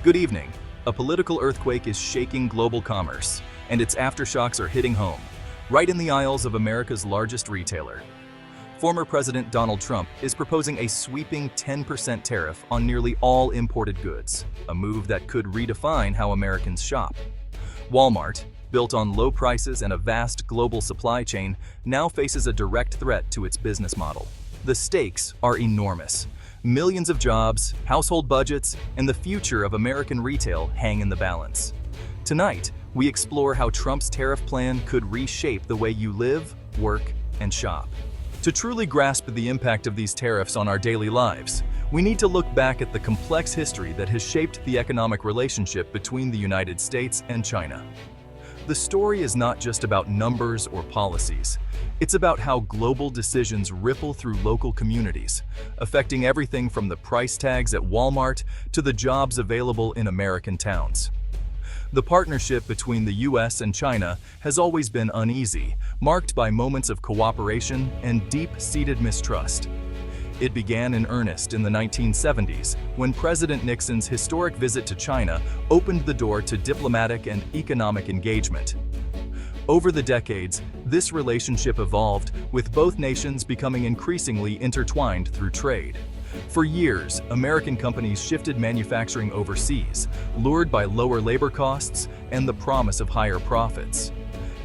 Good evening. A political earthquake is shaking global commerce, and its aftershocks are hitting home, right in the aisles of America's largest retailer. Former President Donald Trump is proposing a sweeping 10% tariff on nearly all imported goods, a move that could redefine how Americans shop. Walmart, built on low prices and a vast global supply chain, now faces a direct threat to its business model. The stakes are enormous. Millions of jobs, household budgets, and the future of American retail hang in the balance. Tonight, we explore how Trump's tariff plan could reshape the way you live, work, and shop. To truly grasp the impact of these tariffs on our daily lives, we need to look back at the complex history that has shaped the economic relationship between the United States and China. The story is not just about numbers or policies. It's about how global decisions ripple through local communities, affecting everything from the price tags at Walmart to the jobs available in American towns. The partnership between the U.S. and China has always been uneasy, marked by moments of cooperation and deep-seated mistrust. It began in earnest in the 1970s, when President Nixon's historic visit to China opened the door to diplomatic and economic engagement. Over the decades, this relationship evolved, with both nations becoming increasingly intertwined through trade. For years, American companies shifted manufacturing overseas, lured by lower labor costs and the promise of higher profits.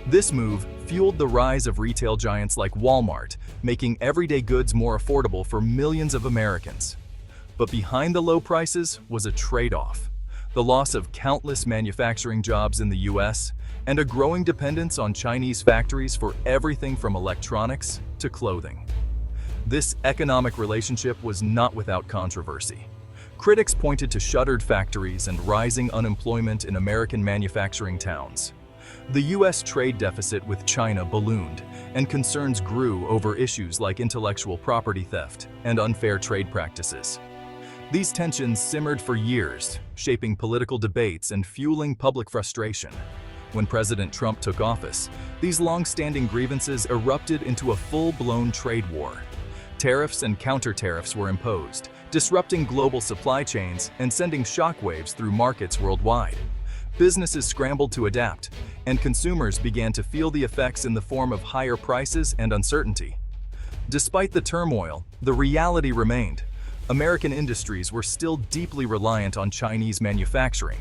This move fueled the rise of retail giants like Walmart, making everyday goods more affordable for millions of Americans. But behind the low prices was a trade-off: the loss of countless manufacturing jobs in the U.S. and a growing dependence on Chinese factories for everything from electronics to clothing. This economic relationship was not without controversy. Critics pointed to shuttered factories and rising unemployment in American manufacturing towns. The U.S. trade deficit with China ballooned, and concerns grew over issues like intellectual property theft and unfair trade practices. These tensions simmered for years, shaping political debates and fueling public frustration. When President Trump took office, these long-standing grievances erupted into a full-blown trade war. Tariffs and counter-tariffs were imposed, disrupting global supply chains and sending shockwaves through markets worldwide. Businesses scrambled to adapt, and consumers began to feel the effects in the form of higher prices and uncertainty. Despite the turmoil, the reality remained. American industries were still deeply reliant on Chinese manufacturing.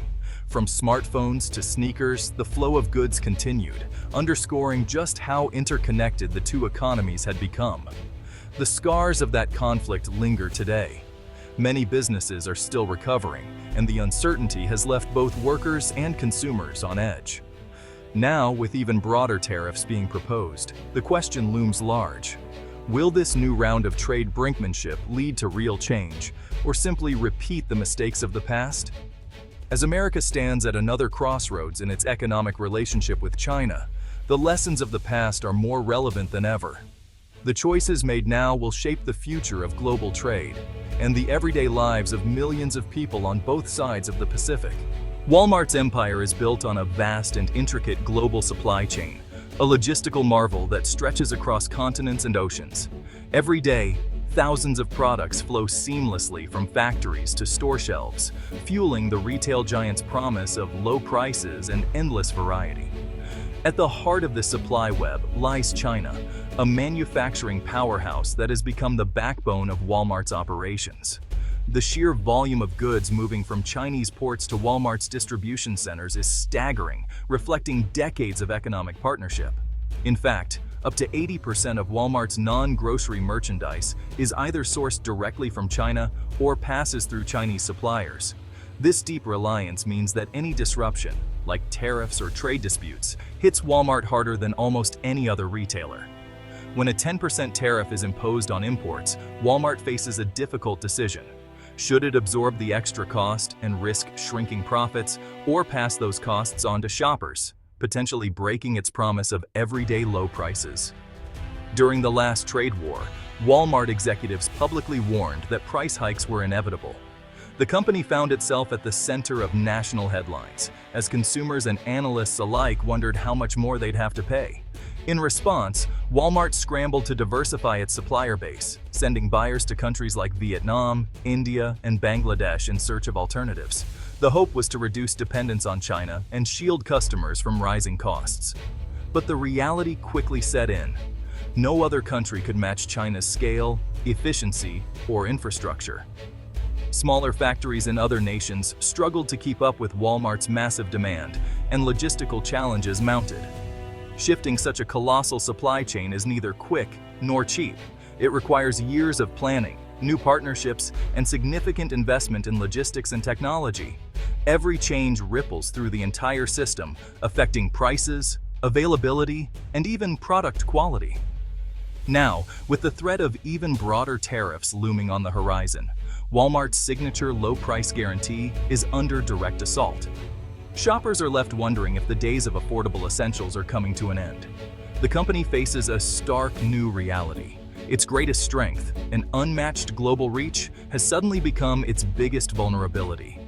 From smartphones to sneakers, the flow of goods continued, underscoring just how interconnected the two economies had become. The scars of that conflict linger today. Many businesses are still recovering, and the uncertainty has left both workers and consumers on edge. Now, with even broader tariffs being proposed, the question looms large. Will this new round of trade brinkmanship lead to real change, or simply repeat the mistakes of the past? As America stands at another crossroads in its economic relationship with China, the lessons of the past are more relevant than ever. The choices made now will shape the future of global trade and the everyday lives of millions of people on both sides of the Pacific. Walmart's empire is built on a vast and intricate global supply chain, a logistical marvel that stretches across continents and oceans. Every day, thousands of products flow seamlessly from factories to store shelves, fueling the retail giant's promise of low prices and endless variety. At the heart of the supply web lies China, a manufacturing powerhouse that has become the backbone of Walmart's operations. The sheer volume of goods moving from Chinese ports to Walmart's distribution centers is staggering, reflecting decades of economic partnership. In fact, up to 80% of Walmart's non-grocery merchandise is either sourced directly from China or passes through Chinese suppliers. This deep reliance means that any disruption, like tariffs or trade disputes, hits Walmart harder than almost any other retailer. When a 10% tariff is imposed on imports, Walmart faces a difficult decision. Should it absorb the extra cost and risk shrinking profits, or pass those costs on to shoppers, potentially breaking its promise of everyday low prices? During the last trade war, Walmart executives publicly warned that price hikes were inevitable. The company found itself at the center of national headlines, as consumers and analysts alike wondered how much more they'd have to pay. In response, Walmart scrambled to diversify its supplier base, sending buyers to countries like Vietnam, India, and Bangladesh in search of alternatives. The hope was to reduce dependence on China and shield customers from rising costs. But the reality quickly set in. No other country could match China's scale, efficiency, or infrastructure. Smaller factories in other nations struggled to keep up with Walmart's massive demand, and logistical challenges mounted. Shifting such a colossal supply chain is neither quick nor cheap. It requires years of planning, new partnerships, and significant investment in logistics and technology. Every change ripples through the entire system, affecting prices, availability, and even product quality. Now, with the threat of even broader tariffs looming on the horizon, Walmart's signature low-price guarantee is under direct assault. Shoppers are left wondering if the days of affordable essentials are coming to an end. The company faces a stark new reality. Its greatest strength, an unmatched global reach, has suddenly become its biggest vulnerability.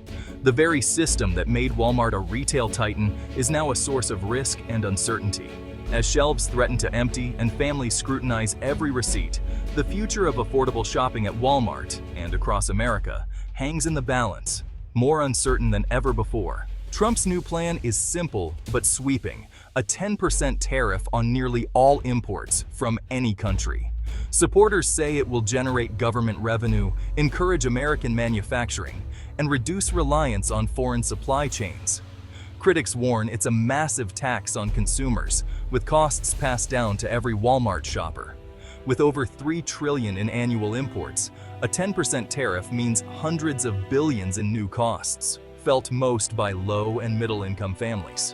The very system that made Walmart a retail titan is now a source of risk and uncertainty. As shelves threaten to empty and families scrutinize every receipt, the future of affordable shopping at Walmart and across America hangs in the balance, more uncertain than ever before. Trump's new plan is simple but sweeping, a 10% tariff on nearly all imports from any country. Supporters say it will generate government revenue, encourage American manufacturing, and reduce reliance on foreign supply chains. Critics warn it's a massive tax on consumers, with costs passed down to every Walmart shopper. With over $3 trillion in annual imports, a 10% tariff means hundreds of billions in new costs, felt most by low and middle-income families.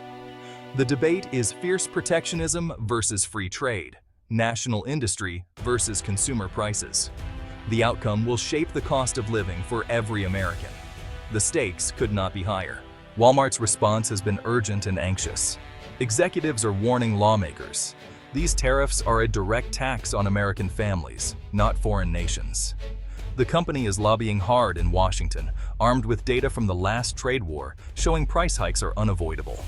The debate is fierce protectionism versus free trade, national industry versus consumer prices. The outcome will shape the cost of living for every American. The stakes could not be higher. Walmart's response has been urgent and anxious. Executives are warning lawmakers. These tariffs are a direct tax on American families, not foreign nations. The company is lobbying hard in Washington, armed with data from the last trade war showing price hikes are unavoidable.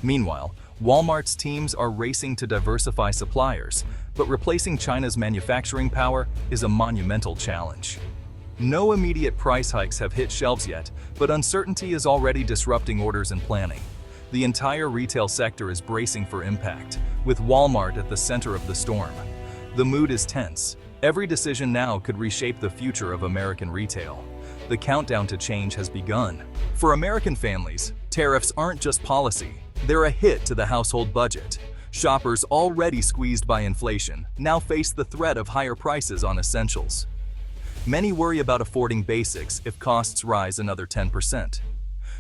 Meanwhile, Walmart's teams are racing to diversify suppliers, but replacing China's manufacturing power is a monumental challenge. No immediate price hikes have hit shelves yet, but uncertainty is already disrupting orders and planning. The entire retail sector is bracing for impact, with Walmart at the center of the storm. The mood is tense. Every decision now could reshape the future of American retail. The countdown to change has begun. For American families, tariffs aren't just policy. They're a hit to the household budget. Shoppers already squeezed by inflation now face the threat of higher prices on essentials. Many worry about affording basics if costs rise another 10%.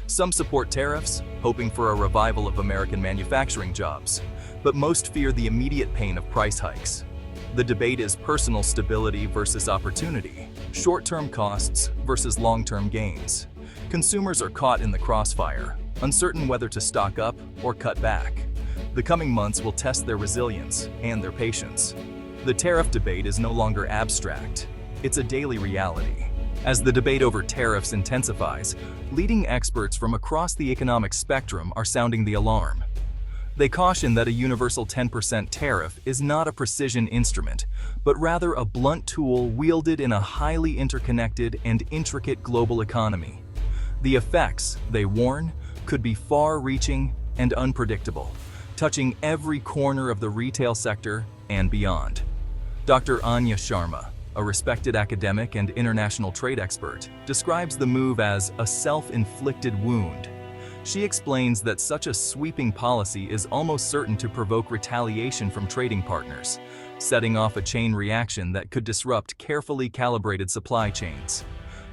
Some support tariffs, hoping for a revival of American manufacturing jobs, but most fear the immediate pain of price hikes. The debate is personal stability versus opportunity, short-term costs versus long-term gains. Consumers are caught in the crossfire, uncertain whether to stock up or cut back. The coming months will test their resilience and their patience. The tariff debate is no longer abstract. It's a daily reality. As the debate over tariffs intensifies, leading experts from across the economic spectrum are sounding the alarm. They caution that a universal 10% tariff is not a precision instrument, but rather a blunt tool wielded in a highly interconnected and intricate global economy. The effects, they warn, could be far-reaching and unpredictable, touching every corner of the retail sector and beyond. Dr. Anya Sharma, a respected academic and international trade expert, describes the move as a self-inflicted wound. She explains that such a sweeping policy is almost certain to provoke retaliation from trading partners, setting off a chain reaction that could disrupt carefully calibrated supply chains.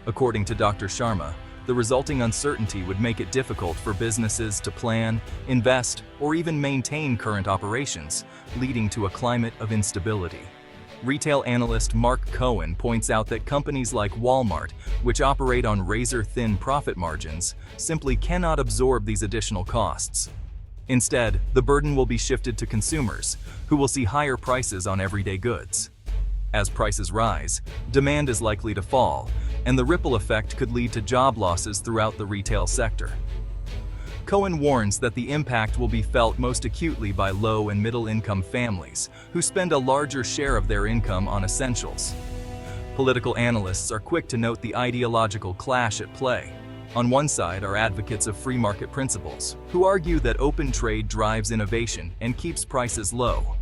According to Dr. Sharma, the resulting uncertainty would make it difficult for businesses to plan, invest, or even maintain current operations, leading to a climate of instability. Retail analyst Mark Cohen points out that companies like Walmart, which operate on razor-thin profit margins, simply cannot absorb these additional costs. Instead, the burden will be shifted to consumers, who will see higher prices on everyday goods. As prices rise, demand is likely to fall, and the ripple effect could lead to job losses throughout the retail sector. Cohen warns that the impact will be felt most acutely by low and middle-income families, who spend a larger share of their income on essentials. Political analysts are quick to note the ideological clash at play. On one side are advocates of free market principles, who argue that open trade drives innovation and keeps prices low.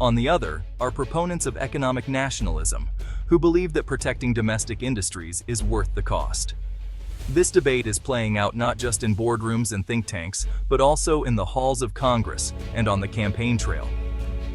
On the other are proponents of economic nationalism, who believe that protecting domestic industries is worth the cost. This debate is playing out not just in boardrooms and think tanks, but also in the halls of Congress and on the campaign trail.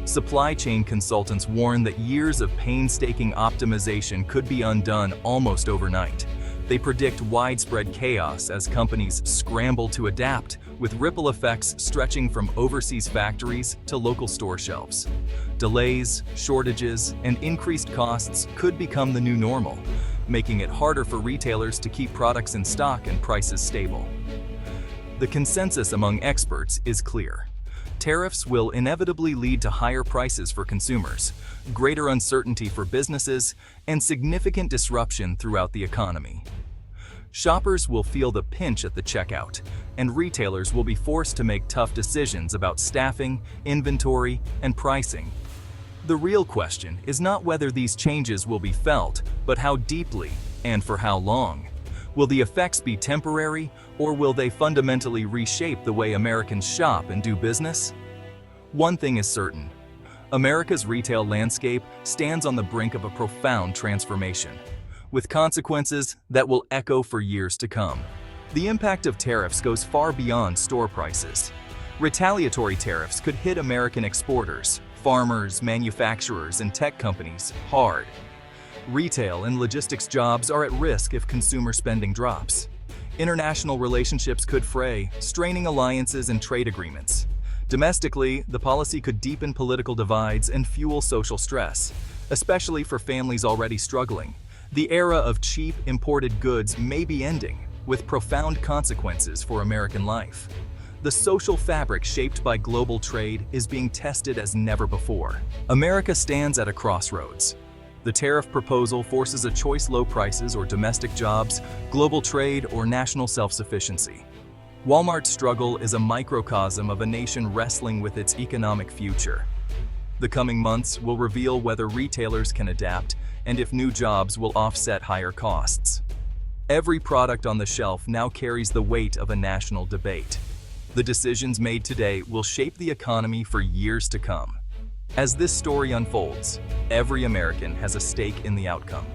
Supply chain consultants warn that years of painstaking optimization could be undone almost overnight. They predict widespread chaos as companies scramble to adapt, with ripple effects stretching from overseas factories to local store shelves. Delays, shortages, and increased costs could become the new normal, making it harder for retailers to keep products in stock and prices stable. The consensus among experts is clear. Tariffs will inevitably lead to higher prices for consumers, greater uncertainty for businesses, and significant disruption throughout the economy. Shoppers will feel the pinch at the checkout, and retailers will be forced to make tough decisions about staffing, inventory, and pricing. The real question is not whether these changes will be felt, but how deeply and for how long. Will the effects be temporary, or will they fundamentally reshape the way Americans shop and do business? One thing is certain: America's retail landscape stands on the brink of a profound transformation, with consequences that will echo for years to come. The impact of tariffs goes far beyond store prices. Retaliatory tariffs could hit American exporters, farmers, manufacturers, and tech companies hard. Retail and logistics jobs are at risk if consumer spending drops. International relationships could fray, straining alliances and trade agreements. Domestically, the policy could deepen political divides and fuel social stress, especially for families already struggling. The era of cheap, imported goods may be ending, with profound consequences for American life. The social fabric shaped by global trade is being tested as never before. America stands at a crossroads. The tariff proposal forces a choice: low prices or domestic jobs, global trade or national self-sufficiency. Walmart's struggle is a microcosm of a nation wrestling with its economic future. The coming months will reveal whether retailers can adapt and if new jobs will offset higher costs. Every product on the shelf now carries the weight of a national debate. The decisions made today will shape the economy for years to come. As this story unfolds, every American has a stake in the outcome.